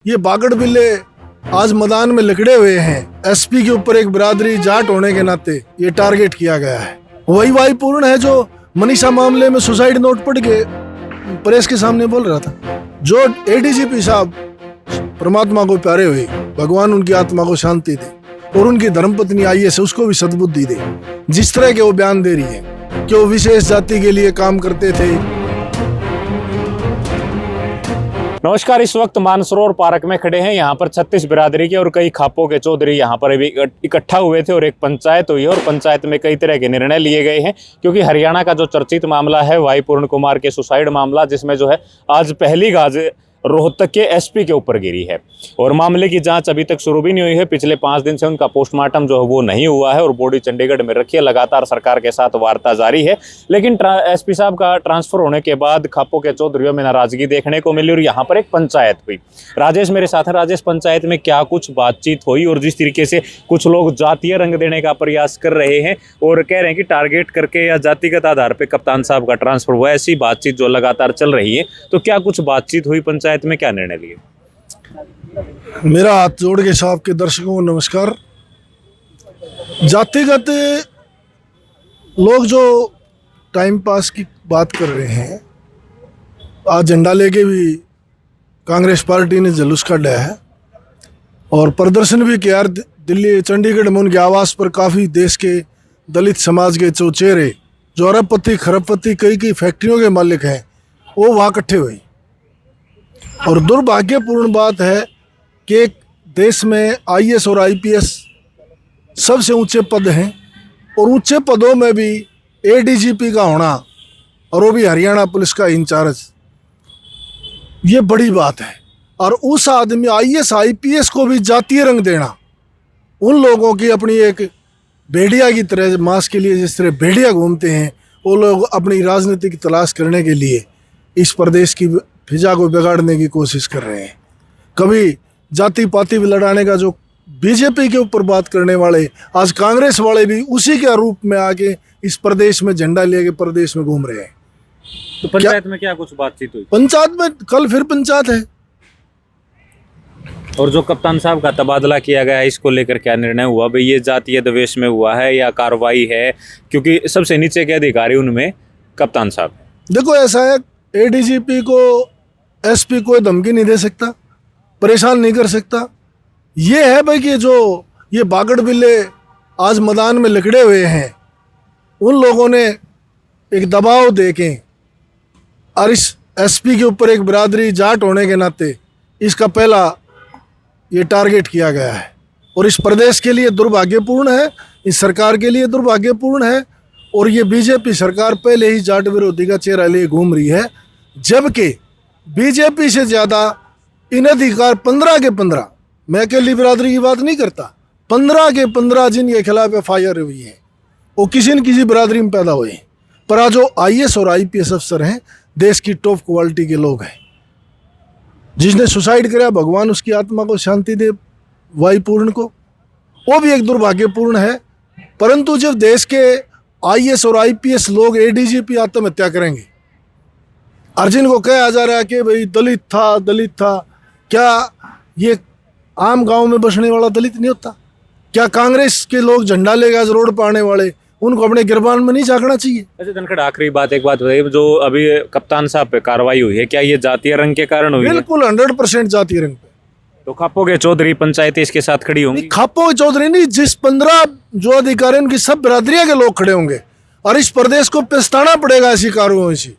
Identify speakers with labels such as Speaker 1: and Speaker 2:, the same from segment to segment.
Speaker 1: ये बागड़ बिल्ले आज मैदान में लिकड़े हुए हैं। एसपी के ऊपर एक बिरादरी जाट होने के नाते ये टारगेट किया गया है। वही वाईपूर्ण है जो मनीषा मामले में सुसाइड नोट पढ़ के प्रेस के सामने बोल रहा था। जो एडीजीपी साहब परमात्मा को प्यारे हुए, भगवान उनकी आत्मा को शांति दे और उनकी धर्मपत्नी आईएएस उसको भी सद्बुद्धि दे। जिस तरह के वो बयान दे रही है कि वो विशेष जाति के लिए काम करते थे।
Speaker 2: नमस्कार, इस वक्त मानसरोवर पार्क में खड़े हैं। यहाँ पर 36 बिरादरी के और कई खापों के चौधरी यहाँ पर अभी इकट्ठा हुए थे और एक पंचायत हुई है और पंचायत में कई तरह के निर्णय लिए गए हैं। क्योंकि हरियाणा का जो चर्चित मामला है वाईपूर्ण कुमार के सुसाइड मामला, जिसमें जो है आज पहली गाज रोहतक के एसपी के ऊपर गिरी है और मामले की जांच अभी तक शुरू भी नहीं हुई है। पिछले 5 दिन से उनका पोस्टमार्टम जो है वो नहीं हुआ है और बॉडी चंडीगढ़ में रखी है। लगातार सरकार के साथ वार्ता जारी है, लेकिन एसपी साहब का ट्रांसफर होने के बाद खापों के चौधरियों में नाराजगी देखने को मिली और यहाँ पर एक पंचायत हुई। राजेश मेरे साथ है। राजेश, पंचायत में क्या कुछ बातचीत हुई और जिस तरीके से कुछ लोग जातीय रंग देने का प्रयास कर रहे हैं और कह रहे हैं कि टारगेट करके या जातिगत आधार पर कप्तान साहब का ट्रांसफर हुआ, ऐसी बातचीत जो लगातार चल रही है, तो क्या कुछ बातचीत हुई पंचायत में, क्या निर्णय लिए?
Speaker 1: मेरा हाथ जोड़ के साहब के दर्शकों को नमस्कार। जातिगत लोग जो टाइम पास की बात कर रहे हैं, आज झंडा लेके भी कांग्रेस पार्टी ने जुलूस काटा है और प्रदर्शन भी किया। दिल्ली चंडीगढ़ में उनके आवास पर काफ़ी देश के दलित समाज के चौचेरे जो अरबपति खरबपति कई फैक्ट्रियों के मालिक हैं, वो वहाँ इकट्ठे हुए। और दुर्भाग्यपूर्ण बात है कि एक देश में आईएएस और आईपीएस सबसे ऊंचे पद हैं और ऊंचे पदों में भी एडीजीपी का होना और वो भी हरियाणा पुलिस का इंचार्ज, ये बड़ी बात है। और उस आदमी आईएएस आईपीएस को भी जातीय रंग देना, उन लोगों की अपनी एक भेड़िया की तरह मांस के लिए जिस तरह भेड़िया घूमते हैं, वो लोग अपनी राजनीति की तलाश करने के लिए इस प्रदेश की फिजा को बिगाड़ने की कोशिश कर रहे हैं। कभी जाति पाति भी लड़ाने का जो बीजेपी के ऊपर बात करने वाले, आज कांग्रेस वाले भी उसी के रूप में आके इस प्रदेश में झंडा लेके प्रदेश में घूम रहे हैं।
Speaker 2: तो पंचायत में क्या कुछ बातचीत हुई?
Speaker 1: पंचायत में कल फिर पंचायत है।
Speaker 2: और जो कप्तान साहब का तबादला किया गया है, इसको लेकर क्या निर्णय हुआ? भाई ये जातीय द्वेष में हुआ है या कार्रवाई है? क्योंकि सबसे नीचे के अधिकारी उनमें कप्तान साहब।
Speaker 1: देखो, ऐसा है, एडीजीपी को एसपी कोई धमकी नहीं दे सकता, परेशान नहीं कर सकता। ये है भाई कि जो ये बागड़ बिल्ले आज मैदान में लिकड़े हुए हैं, उन लोगों ने एक दबाव देके और इस एसपी के ऊपर एक बिरादरी जाट होने के नाते इसका पहला ये टारगेट किया गया है। और इस प्रदेश के लिए दुर्भाग्यपूर्ण है, इस सरकार के लिए दुर्भाग्यपूर्ण है। और ये बीजेपी सरकार पहले ही जाट विरोधी का चेहरा लिए घूम रही है, जबकि बीजेपी से ज़्यादा इन अधिकार 15 के 15, मैं अकेली बिरादरी की बात नहीं करता, 15 के 15 जिनके खिलाफ एफआईआर हुई है वो किसी न किसी बिरादरी में पैदा हुए हैं। पर आज जो आईएएस और आईपीएस अफसर हैं, देश की टॉप क्वालिटी के लोग हैं। जिसने सुसाइड किया, भगवान उसकी आत्मा को शांति दे, वाईपूर्ण को, वो भी एक दुर्भाग्यपूर्ण है। परंतु जब देश के आईएएस और आईपीएस लोग एडीजीपी आत्महत्या करेंगे, अर्जुन को कहा जा रहा है कि भाई दलित था, क्या ये आम गांव में बसने वाला दलित नहीं होता? क्या कांग्रेस के लोग झंडा लेगा रोड पर आने वाले, उनको अपने गिरबान में नहीं झांकना चाहिए?
Speaker 2: अच्छा धनखड़, आखिरी बात, एक बात बताइए, जो अभी कप्तान साहब पे कार्रवाई हुई है, क्या ये जातीय रंग के कारण हुई है?
Speaker 1: बिल्कुल 100% जातीय रंग पे।
Speaker 2: तो खापों के चौधरी पंचायती इसके साथ खड़ी होंगी?
Speaker 1: खापों के चौधरी नहीं, जिस 15 जो अधिकारी उनकी सब बिरादरिया के लोग खड़े होंगे और इस प्रदेश को पछताना पड़ेगा ऐसी कार्रवाई से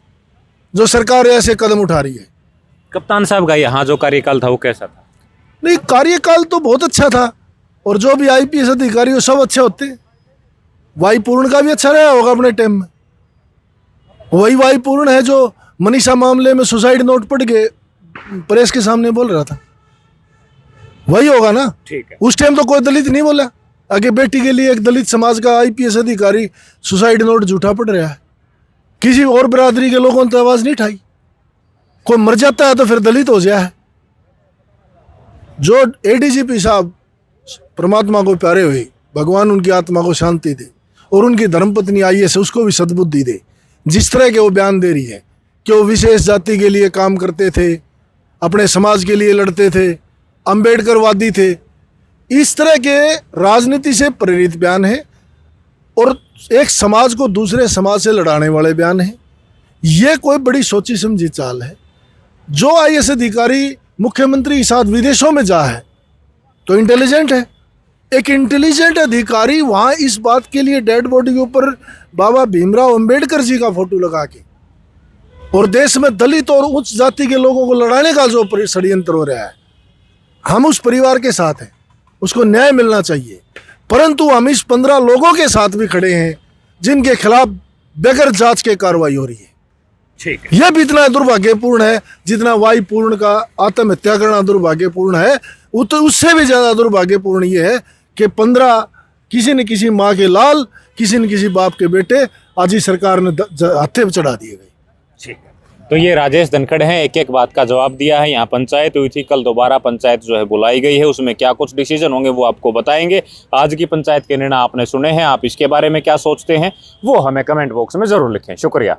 Speaker 1: जो सरकार ऐसे कदम उठा रही है।
Speaker 2: कप्तान साहब का यहाँ जो कार्यकाल था वो कैसा था?
Speaker 1: नहीं, कार्यकाल तो बहुत अच्छा था और जो भी आईपीएस अधिकारी वो सब अच्छे होते हैं। वाईपूर्ण का भी अच्छा रहा होगा अपने टाइम में। वही वाईपूर्ण है जो मनीषा मामले में सुसाइड नोट पढ़ के प्रेस के सामने बोल रहा था, वही होगा ना?
Speaker 2: ठीक है।
Speaker 1: उस टाइम तो कोई दलित नहीं बोला आगे बेटी के लिए एक दलित समाज का आईपीएस अधिकारी सुसाइड नोट झूठा पढ़ रहा है। किसी और बिरादरी के लोगों ने तो आवाज नहीं उठाई। कोई मर जाता है तो फिर दलित हो जाए। जो एडीजीपी साहब परमात्मा को प्यारे हुए, भगवान उनकी आत्मा को शांति दे और उनकी धर्मपत्नी आईएएस उसको भी सद्बुद्धि दे। जिस तरह के वो बयान दे रही है कि वो विशेष जाति के लिए काम करते थे, अपने समाज के लिए लड़ते थे, अंबेडकरवादी थे। इस तरह के राजनीति से प्रेरित बयान है और एक समाज को दूसरे समाज से लड़ाने वाले बयान हैं। ये कोई बड़ी सोची समझी चाल है। जो आईएएस अधिकारी मुख्यमंत्री के साथ विदेशों में जा है तो इंटेलिजेंट है। एक इंटेलिजेंट अधिकारी वहाँ इस बात के लिए डेड बॉडी के ऊपर बाबा भीमराव अंबेडकर जी का फोटो लगा के और देश में दलित और उच्च जाति के लोगों को लड़ाने का जो षड्यंत्र हो रहा है, हम उस परिवार के साथ हैं, उसको न्याय मिलना चाहिए। परंतु हम इस 15 लोगों के साथ भी खड़े हैं जिनके खिलाफ बगैर जांच के कार्रवाई हो रही है।
Speaker 2: ठीक है।
Speaker 1: यह भी इतना दुर्भाग्यपूर्ण है जितना वाई पूर्ण का आत्महत्या करना दुर्भाग्यपूर्ण है, उससे भी ज्यादा दुर्भाग्यपूर्ण यह है कि 15 किसी न किसी माँ के लाल, किसी न किसी बाप के बेटे आज ही सरकार ने हत्थे पे चढ़ा दिए गए।
Speaker 2: ठीक है। तो ये राजेश धनखड़ हैं, एक एक बात का जवाब दिया है। यहाँ पंचायत हुई थी, कल दोबारा पंचायत जो है बुलाई गई है, उसमें क्या कुछ डिसीजन होंगे वो आपको बताएंगे। आज की पंचायत के निर्णय आपने सुने हैं, आप इसके बारे में क्या सोचते हैं वो हमें कमेंट बॉक्स में जरूर लिखें। शुक्रिया।